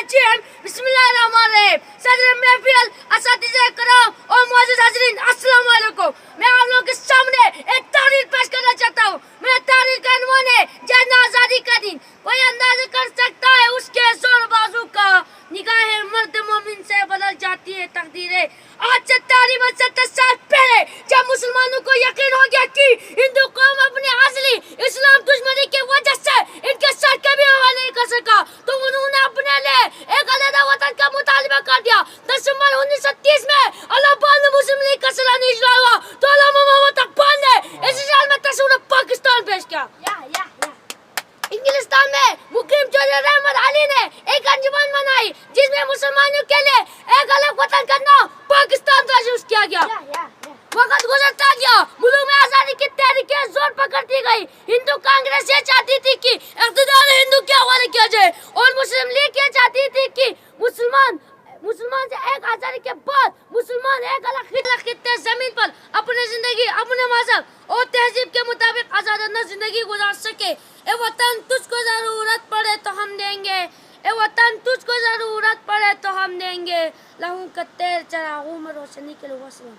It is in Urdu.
الرجيم بسم الله الرحمن الرحیم صدر محفل اساتذہ کرام اور معزز حاضرین السلام علیکم. میں آپ لوگوں کے سامنے ایک تحریر پیش کرنا چاہتا ہوں. میرا تحریر کا عنوان ہے جنگ آزادی کا دن. کوئی اندازہ کر سکتا ہے اس کے زور بازو کا, نگاہ مرد مومن سے بدل جاتی ہے تقدیریں. آج سے تقریباً 70 سال پہلے جب مسلمانوں کو یقین ہو گیا کہ ہندو قوم اپنے اصلی اسلام دشمنی کی وجہ سے ان کے سر کبھی ہوا نہیں کر سکا, تو انہوں نے اپنے لیے ایک علیحدہ وطن کا مطالبہ کر دیا. دسمبر 1930 میں الہاباد میں مسلم لیگ کا سالانہ اجلاس ہوا تو علامہ محمد اقبال نے اس اجلاس میں تصور پاکستان پیش کیا. انگلستان میں مقیم چودھری رحمت علی نے ایک انجمن بنائی جس میں مسلمانوں کے لیے ایک الگ وطن کا نام پاکستان تجویز کیا گیا. وقت گزرتا گیا, ملک میں آزادی کی تحریکیں زور پکڑتی گئی. ہندو کانگریس یہ چاہتی تھی کہ اقتدار ہندو کے حوالے کیا جائے اور مسلم لیگ یہ چاہتی تھی کہ مسلمان سے ایک آزادی کے بعد مسلمان ایک الگ خطے زمین پر اپنی زندگی, اپنے مذہب اور تہذیب کے مطابق آزادانہ زندگی گزار سکے. اے وطن تجھ کو ضرورت پڑے تو ہم دیں گے, اے وطن تجھ کو ضرورت پڑے تو ہم دیں گے. لہو کا تیر چراغوں میں روشنی کے لیے وسلم.